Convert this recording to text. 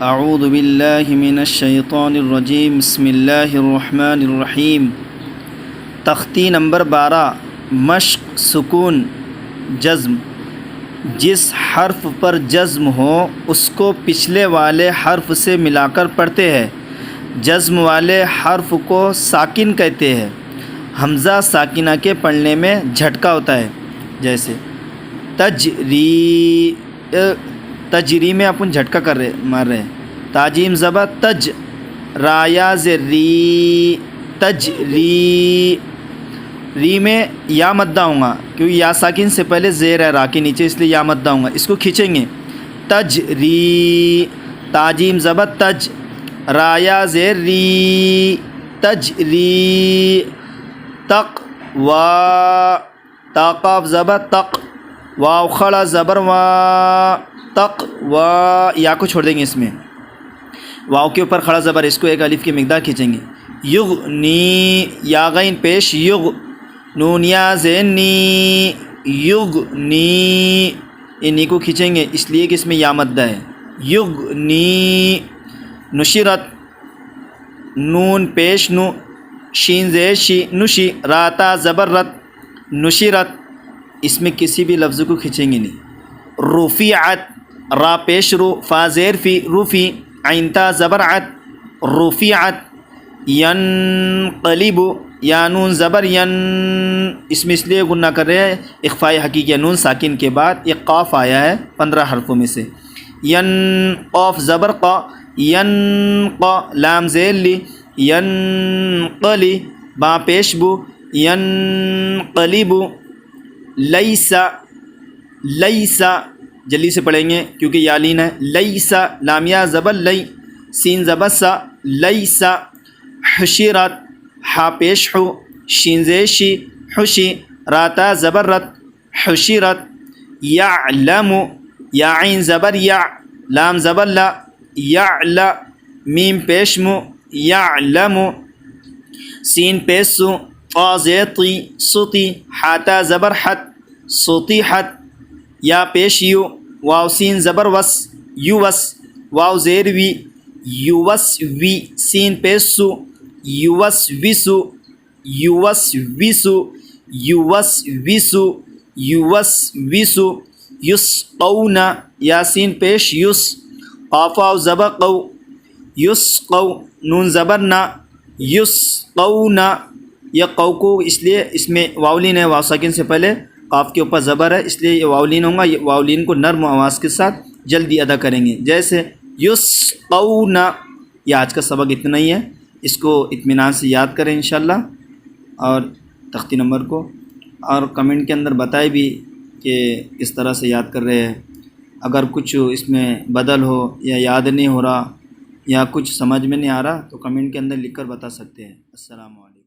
اعوذ باللہ من الشیطان الرجیم بسم اللہ الرحمن الرحیم۔ تختی نمبر 12 مشق سکون جزم۔ جس حرف پر جزم ہو اس کو پچھلے والے حرف سے ملا کر پڑھتے ہیں۔ جزم والے حرف کو ساکن کہتے ہیں۔ حمزہ ساکنہ کے پڑھنے میں جھٹکا ہوتا ہے، جیسے تجری، تجری میں اپن جھٹکا مار رہے ہیں۔ تاجیم زبر تج، رایا ری، تجری، ری میں یا مدہ ہوں گا کیونکہ یا ساکن سے پہلے زیر ہے را کے نیچے، اس لیے یا مدہ ہوں گا، اس کو کھینچیں گے تجری۔ تاجیم زبر تج، رایا زیر ری، تجری۔ تق وا، تاقاف زبر تق، واو خڑا زبر وا، تق وا، یا کو چھوڑ دیں گے، اس میں واو کے اوپر کھڑا زبر، اس کو ایک الف کی مقدار کھینچیں گے۔ یغنی، یا غین پیش یغ، نون یا زین نی، یغنی، یہ نی کو کھینچیں گے اس لیے کہ اس میں یا مدہ ہے۔ یغنی۔ نشرت، نون پیش نو، شین زیر شی، نشی، راتا زبر رت، نشرت، اس میں کسی بھی لفظ کو کھینچیں گے نہیں۔ رفعت، را پیش رو، فا زیر فی، رفی، عین تا زبر عت، رفعت۔ ینقلب، یا نون زبر ین، اس میں اس لیے گنہ کر رہے ہیں اخفاء حقیقی، نون ساکن کے بعد ایک قاف آیا ہے 15 حرفوں میں سے۔ ین، قاف زبر قا، ینقا، لام زیر لی، ینقلی، با پیش بو، ینقلب۔ لیسا، لیسا، جلدی سے پڑھیں گے کیونکہ یالین ہے۔ لیسا، لامیا زبر لی، سین زبر سا، لیسا۔ حشرت، ہا پیش حو، شین زیر شی، حشی، راتا زبر رت، حشرت۔ یعلم، یا عین زبر یا، لام زبر لا، یعلا، میم پیش مو، یعلم۔ سین پیش سو، قا زیر طی، سطی، حاتا زبر حت، سطیحت۔ یا پیش یو، واو سین زبر وس، یوس، واو زیر وی، یوس وی، سین پیش سو، یوس وسو، یوس وسو، یوس وسو، یوس وسو۔ یسقون، یا سین پیش یس، قاف واو زبر قو، یسقو، نون زبر نا، یسقون۔ یہ قو کو اس لیے اس میں واولین ہے، واو ساکن سے پہلے قاف کے اوپر زبر ہے، اس لیے یہ واولین ہوں گا، یہ واولین کو نرم آواز کے ساتھ جلدی ادا کریں گے، جیسے یسقون۔ یہ آج کا سبق اتنا ہی ہے، اس کو اطمینان سے یاد کریں انشاءاللہ، اور تختی نمبر کو، اور کمنٹ کے اندر بتائے بھی کہ کس طرح سے یاد کر رہے ہیں۔ اگر کچھ اس میں بدل ہو یا یاد نہیں ہو رہا یا کچھ سمجھ میں نہیں آ رہا تو کمنٹ کے اندر لکھ کر بتا سکتے ہیں۔ السلام علیکم۔